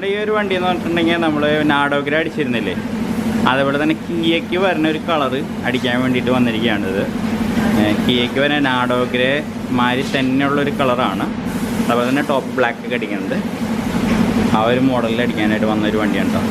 നമ്മുടെ ഈ ഒരു വണ്ടി എന്ന് പറഞ്ഞിട്ടുണ്ടെങ്കിൽ നമ്മൾ നാടോഗ്ര അടിച്ചിരുന്നില്ലേ, അതേപോലെ തന്നെ കിയയ്ക്ക് വരുന്ന ഒരു കളറ് അടിക്കാൻ വേണ്ടിയിട്ട് വന്നിരിക്കുകയാണിത്. കിയയ്ക്ക് വരുന്ന നാടോഗ്ര മാതിരി തന്നെയുള്ളൊരു കളറാണ്. അതുപോലെ തന്നെ ടോപ്പ് ബ്ലാക്ക് ഒക്കെ അടിക്കുന്നത് ആ ഒരു മോഡലിൽ അടിക്കാനായിട്ട് വന്നൊരു വണ്ടിയാണ് കേട്ടോ.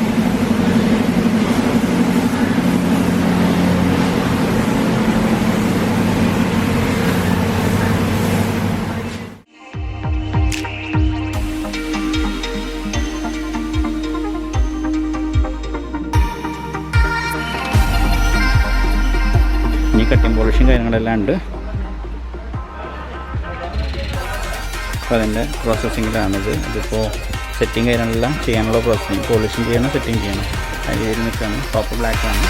ഇനി കട്ടിങ് പോളിഷും കാര്യങ്ങളെല്ലാം ഉണ്ട്. അപ്പോൾ അതിൻ്റെ പ്രോസസ്സിങ്ങിലാണിത്. ഇതിപ്പോൾ സെറ്റിങ് കാര്യങ്ങളെല്ലാം ചെയ്യാനുള്ള പ്രോസസ്സിങ്, പോളിഷിങ് ചെയ്യണം, സെറ്റിങ് ചെയ്യണം. അതിൽ കയറി നിൽക്കുകയാണ്. ടോപ്പ് ബ്ലാക്കാണ്.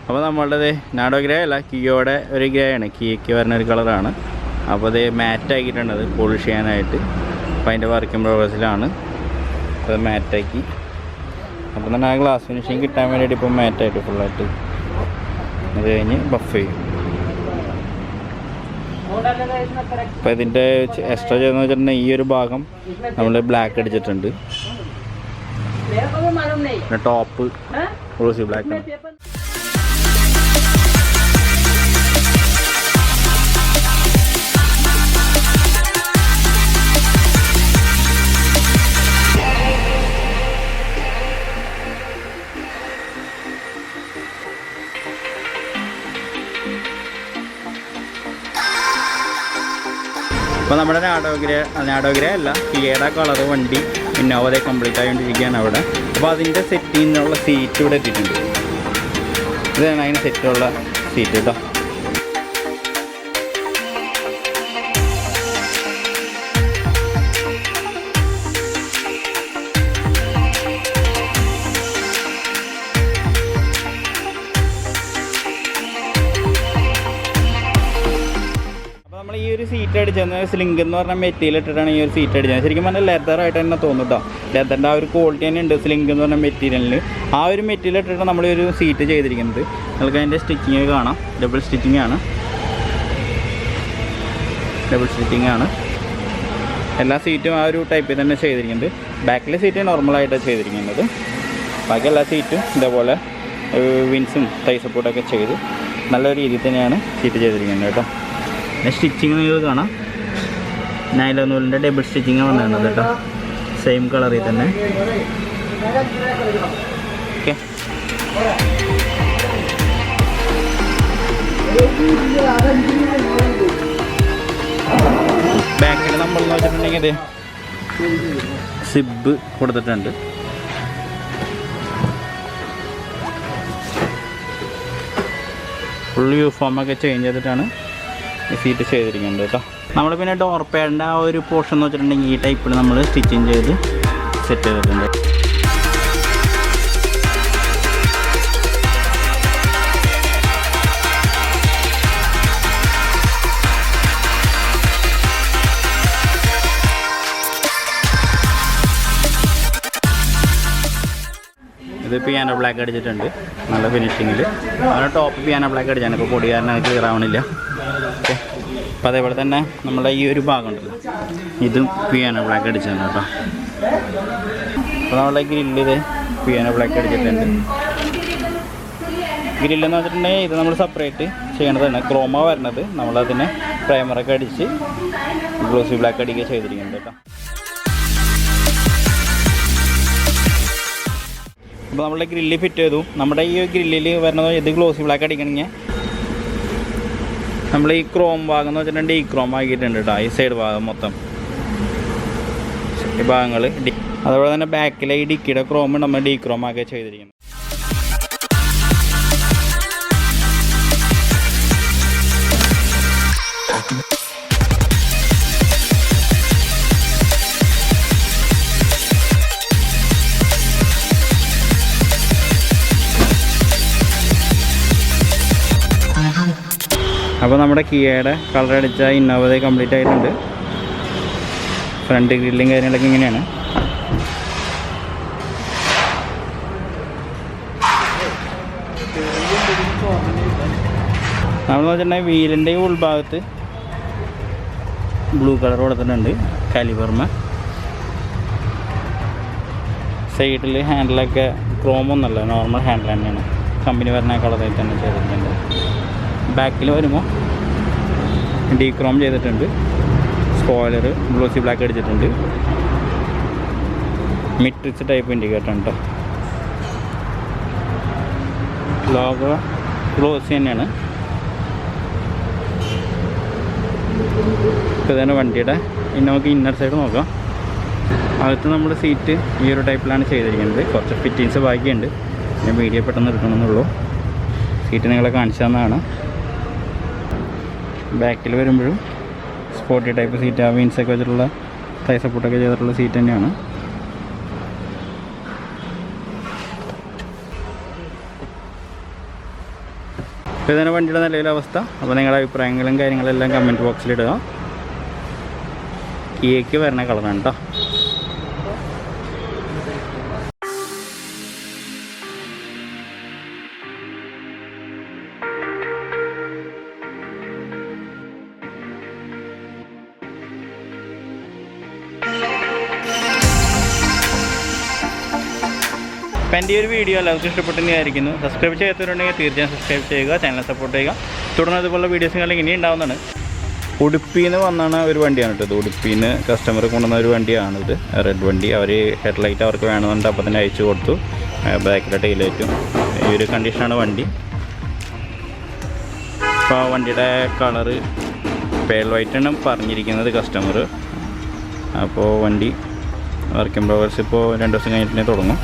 അപ്പോൾ നമ്മളുടെ നാടോ ഗ്രേ അല്ല, കിയോയുടെ ഒരു ഗ്രേ ആണ്. കിയയ്ക്ക് വരുന്ന ഒരു കളറാണ്. അപ്പോൾ അത് മാറ്റാക്കിയിട്ടുണ്ട്, അത് പോളിഷ് ചെയ്യാനായിട്ട്. അപ്പോൾ അതിൻ്റെ വർക്കിംഗ് പ്രോഗ്രസ്സിലാണ്. അത് മാറ്റാക്കി. അപ്പോൾ തന്നെ ആ ഗ്ലാസ് ഫിനിഷിങ് കിട്ടാൻ വേണ്ടിയിട്ട് ഇപ്പോൾ മാറ്റായിട്ട് ഫുള്ളായിട്ട് അത് കഴിഞ്ഞ് ബഫ് ചെയ്യും. അപ്പോൾ ഇതിൻ്റെ എക്സ്ട്രാ ചെയ്തെന്ന് വെച്ചിട്ടുണ്ടെങ്കിൽ ഈ ഒരു ഭാഗം നമ്മൾ ബ്ലാക്ക് അടിച്ചിട്ടുണ്ട്. പിന്നെ ടോപ്പ് റോസി ബ്ലാക്ക്. അപ്പോൾ നമ്മുടെ നാടോഗ്ര അല്ല, കിയയുടെ കളർ വണ്ടി ഇന്നോവ കംപ്ലീറ്റ് ആയിക്കൊണ്ടിരിക്കുകയാണ് അവിടെ. അപ്പോൾ അതിൻ്റെ സെറ്റിനുള്ള സീറ്റ് ഇവിടെ എത്തിയിട്ടുണ്ട്. ഇതാണ് അതിന് സെറ്റുള്ള സീറ്റ് കേട്ടോ. നമ്മൾ ഈ ഒരു സീറ്റ് അടിച്ചത് സ്ലിങ്ക് എന്ന് പറഞ്ഞ മെറ്റീരിയൽ ഇട്ടിട്ടാണ് ഈ ഒരു സീറ്റ് അടിച്ചത്. ശരിക്കും പറഞ്ഞാൽ ലെതറായിട്ട് തന്നെ തോന്നും കേട്ടോ. ലെതറിൻ്റെ ആ ഒരു ക്വാളിറ്റി തന്നെ ഉണ്ട് സ്ലിങ്ക് എന്ന് പറഞ്ഞ മെറ്റീരിയലിന്. ആ ഒരു മെറ്റീരിയൽ ഇട്ടിട്ടാണ് നമ്മൾ ഒരു സീറ്റ് ചെയ്തിരിക്കുന്നത്. നിങ്ങൾക്ക് അതിൻ്റെ സ്റ്റിച്ചിങ് കാണാം. ഡബിൾ സ്റ്റിച്ചിങ് ആണ്. എല്ലാ സീറ്റും ആ ഒരു ടൈപ്പിൽ തന്നെ ചെയ്തിരിക്കുന്നത്. ബാക്കിലെ സീറ്റ് നോർമലായിട്ടാണ് ചെയ്തിരിക്കുന്നത്. ബാക്കി എല്ലാ സീറ്റും ഇതേപോലെ വിൻസും തൈ സപ്പോർട്ടൊക്കെ ചെയ്ത് നല്ല രീതിയിൽ തന്നെയാണ് സീറ്റ് ചെയ്തിരിക്കുന്നത് കേട്ടോ. പിന്നെ സ്റ്റിച്ചിങ് നിങ്ങൾക്ക് കാണാം. നൈലോൺ നൂലിൻ്റെ ഡബിൾ സ്റ്റിച്ചിങ് വന്നിട്ടുണ്ട് കേട്ടോ. സെയിം കളറിൽ തന്നെ. ഓക്കെ, ബാക്കിൽ നമ്മൾ നോക്കിയിട്ടുണ്ടെങ്കിൽ ഇത് സിബ് കൊടുത്തിട്ടുണ്ട്. ഫുൾ യൂണിഫോമൊക്കെ ചേഞ്ച് ചെയ്തിട്ടാണ് സീറ്റ് ചെയ്തിരിക്കുന്നത് കേട്ടോ. നമ്മൾ പിന്നെ ഡോർ പാഡിൻ്റെ ആ ഒരു പോർഷൻ എന്ന് വെച്ചിട്ടുണ്ടെങ്കിൽ ഈ ടൈപ്പിൽ നമ്മൾ സ്റ്റിച്ചിങ് ചെയ്ത് സെറ്റ് ചെയ്തിട്ടുണ്ട്. ഇത് പിയാനോ ബ്ലാക്ക് അടിച്ചിട്ടുണ്ട് നല്ല ഫിനിഷിങ്ങിൽ. അങ്ങനെ ടോപ്പ് പിയാനോ ബ്ലാക്ക് അടിച്ചാണ്. ഇപ്പോൾ പൊടി കാരണം ക്ലിയർ ആവണില്ല. ഓക്കെ, അപ്പോൾ അതേപോലെ തന്നെ നമ്മുടെ ഈ ഒരു ഭാഗം ഉണ്ടല്ലോ, ഇതും പിയാനോ ബ്ലാക്ക് അടിച്ചാണ് കേട്ടോ. അപ്പോൾ നമ്മളെ ഗ്രില്ല് ഇത് പിയാനോ ബ്ലാക്ക് അടിച്ചിട്ടുണ്ട്. ഗ്രില്ലെന്ന് വെച്ചിട്ടുണ്ടെങ്കിൽ ഇത് നമ്മൾ സെപ്പറേറ്റ് ചെയ്യണതാണ്. ക്രോമ വരുന്നത് നമ്മളതിനെ പ്രൈമറൊക്കെ അടിച്ച് ഗ്ലോസി ബ്ലാക്ക് അടിക്കുക ചെയ്തിരിക്കുന്നത് കേട്ടോ. അപ്പോൾ നമ്മളുടെ ഗ്രില്ല് ഫിറ്റ് ചെയ്തു. നമ്മുടെ ഈ ഗ്രില്ലിൽ വരുന്നത് ഇത് ഗ്ലോസി ബ്ലാക്ക് അടിക്കണമെങ്കിൽ നമ്മൾ ഈ ക്രോം ഭാഗം എന്ന് വെച്ചിട്ടുണ്ടെങ്കിൽ ഈ ക്രോം ആക്കിയിട്ടുണ്ട് കേട്ടോ. ഈ സൈഡ് ഭാഗം മൊത്തം ഈ ഭാഗങ്ങൾ അതുപോലെ തന്നെ ബാക്കിലെ ഈ ഡിക്കിയുടെ ക്രോം നമ്മൾ ഡി ക്രോം ആക്കി ചെയ്തിരിക്കുന്നത്. അപ്പോൾ നമ്മുടെ കിയയുടെ കളർ അടിച്ച ഇന്നോവ കംപ്ലീറ്റ് ആയിട്ടുണ്ട്. ഫ്രണ്ട് ഗ്രില്ലും കാര്യങ്ങളൊക്കെ ഇങ്ങനെയാണ്. നമ്മളെന്ന് വെച്ചിട്ടുണ്ടെങ്കിൽ വീലിൻ്റെ ഉൾഭാഗത്ത് ബ്ലൂ കളർ കൊടുത്തിട്ടുണ്ട് കാലിബർമ. സൈഡിൽ ഹാൻഡിലൊക്കെ ക്രോമൊന്നുമല്ല, നോർമൽ ഹാൻഡിൽ തന്നെയാണ്. കമ്പനി വരുന്ന കളറായി തന്നെ ചെയ്തിട്ടുണ്ട്. ബാക്കിൽ വരുമ്പോൾ ഡീക്രോം ചെയ്തിട്ടുണ്ട്. സ്പോയിലർ ഗ്ലോസി ബ്ലാക്ക് അടിച്ചിട്ടുണ്ട്. മിട്രിക്സ് ടൈപ്പ് ഇൻഡിക്കേറ്റർ ഉണ്ട്. ലോഗോ ഗ്ലോസി തന്നെയാണ്. ഇതാണ് വണ്ടിയുടെ. ഇനി നമുക്ക് ഇന്നർ സൈഡ് നോക്കാം. അകത്ത് നമ്മുടെ സീറ്റ് ഈ ഒരു ടൈപ്പിലാണ് ചെയ്തിരിക്കുന്നത്. കുറച്ച് ഫിറ്റിങ്സ് ബാക്കിയുണ്ട്. ഞാൻ വീഡിയോ പെട്ടെന്ന് എടുക്കണമെന്നുള്ളൂ. സീറ്റ് നിങ്ങളെ കാണിച്ചു തന്നതാണ്. ബാക്കിൽ വരുമ്പോഴും സ്പോർട്ടി ടൈപ്പ് സീറ്റ്, ആ വീൻസൊക്കെ വെച്ചിട്ടുള്ള തൈ സപ്പോർട്ടൊക്കെ ചെയ്തിട്ടുള്ള സീറ്റ് തന്നെയാണ്. അപ്പോൾ ഇതാണ് വണ്ടിയുടെ നിലവിലെ അവസ്ഥ. അപ്പോൾ നിങ്ങളുടെ അഭിപ്രായങ്ങളും കാര്യങ്ങളെല്ലാം കമൻറ്റ് ബോക്സിലിടുക. കിയയ്ക്ക് വരുന്ന കളറാണ് കേട്ടോ. അപ്പോൾ എൻ്റെ ഈ ഒരു വീഡിയോ എല്ലാവർക്കും ഇഷ്ടപ്പെട്ടെന്ന് വിചാരിക്കുന്നു. സബ്സ്ക്രൈബ് ചെയ്യാത്തവരുണ്ടെങ്കിൽ തീർച്ചയായും സബ്സ്ക്രൈബ് ചെയ്യുക, ചാനൽ സപ്പോർട്ട് ചെയ്യുക. തുടർന്ന് അതുപോലുള്ള വീഡിയോസുകൾ ഇനി ഉണ്ടാവുന്നതാണ്. ഉടുപ്പിയിൽ നിന്ന് വന്നാണ് ഒരു വണ്ടിയാണ് കേട്ടോ. ഇത് ഉടുപ്പിയിൽ നിന്ന് കസ്റ്റമർ കൊണ്ടുവന്ന ഒരു വണ്ടിയാണിത്, റെഡ് വണ്ടി. അവർ ഹെഡ്ലൈറ്റ് അവർക്ക് വേണമെന്നുണ്ട്, അപ്പോൾ തന്നെ അയച്ചു കൊടുത്തു. ബാക്കിലെ ടൈലൈറ്റും ഈ ഒരു കണ്ടീഷനാണ് വണ്ടി. അപ്പോൾ വണ്ടിയുടെ കളറ് പേൾ വൈറ്റാണ് പറഞ്ഞിരിക്കുന്നത് കസ്റ്റമർ. അപ്പോൾ വണ്ടി വർക്ക് ഇൻ പ്രോഗ്രസ് ഇപ്പോൾ 2 ദിവസം കഴിഞ്ഞിട്ടേ തുടങ്ങും.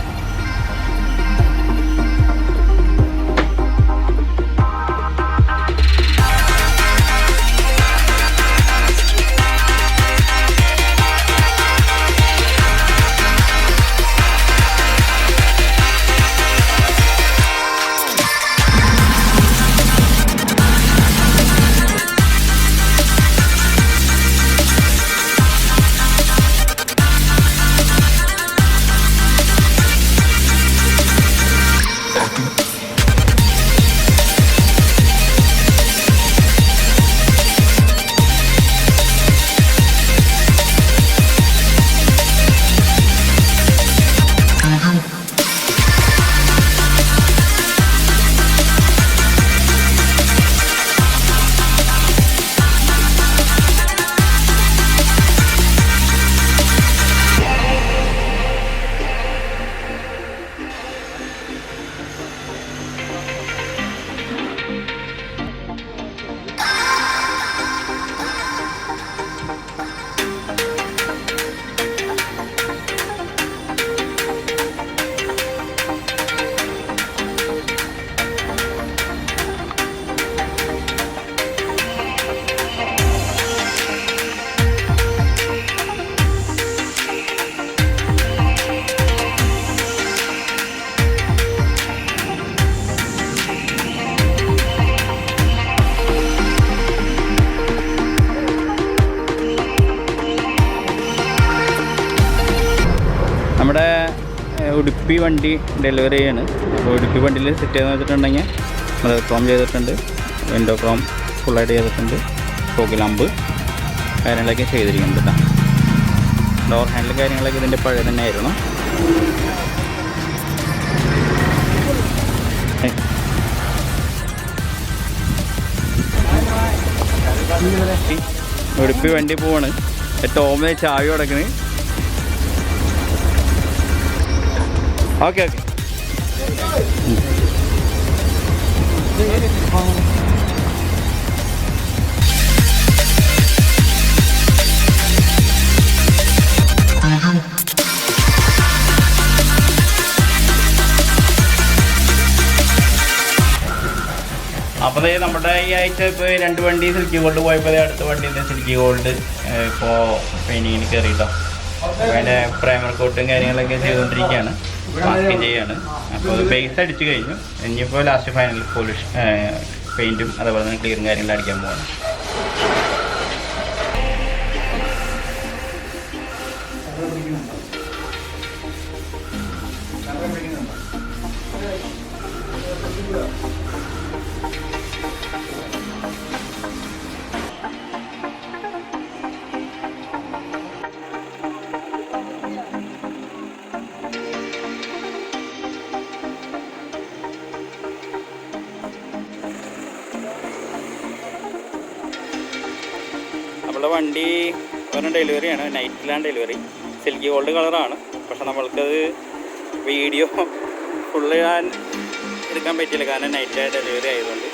നമ്മുടെ ഉടുപ്പി വണ്ടി ഡെലിവറി ചെയ്യാണ്. അപ്പോൾ ഉടുപ്പി വണ്ടിയിൽ സെറ്റ് ചെയ്തെന്ന് വെച്ചിട്ടുണ്ടെങ്കിൽ അത് ക്രോം ചെയ്തിട്ടുണ്ട്, വിൻഡോ ക്രോം ഫുള്ളായിട്ട് ചെയ്തിട്ടുണ്ട്, ഫോഗ് ലാമ്പ് കാര്യങ്ങളൊക്കെ ചെയ്തിരിക്കുന്നുണ്ട് കേട്ടോ. ഡോർ ഹാൻഡിൽ കാര്യങ്ങളൊക്കെ ഇതിൻ്റെ പഴയ തന്നെ ആയിരുന്നു. ഉടുപ്പി വണ്ടി പോവാണ്. ടോമിന് ചാവി കൊടുക്കണ്. Okay okay. അപ്പോൾ നമ്മുടെ ഈ ആഴ്ച ഇപ്പോൾ 2 വണ്ടി സിൽക്കി ഗോൾഡ് പോയപ്പോൾ അടുത്ത വണ്ടി സിൽക്കി ഗോൾഡ് ഇപ്പോൾ പെയിൻറ്റിങ്ങിന് കയറിയിട്ടോ. അപ്പോൾ അതിൻ്റെ പ്രൈമർ കോട്ടും കാര്യങ്ങളൊക്കെ ചെയ്തുകൊണ്ടിരിക്കുകയാണ്, മാസ്കിങ് ചെയ്യാണ്. അപ്പോൾ അത് ബേസ് അടിച്ച് കഴിഞ്ഞു. ഇനിയിപ്പോൾ ലാസ്റ്റ് ഫൈനൽ പോളിഷ് പെയിൻറ്റും അതുപോലെ തന്നെ ക്ലിയറും കാര്യങ്ങളും അടിക്കാൻ പോകണം. നമ്മളുടെ വണ്ടി പറഞ്ഞ ഡെലിവറിയാണ്, നൈറ്റിലാണ് ഡെലിവറി. സിൽക്കി ഗോൾഡ് കളറാണ്. പക്ഷെ നമ്മൾക്കത് വീഡിയോ ഫുള്ള് ഞാൻ എടുക്കാൻ പറ്റിയില്ല, കാരണം നൈറ്റ് ഡെലിവറി ആയതുകൊണ്ട്.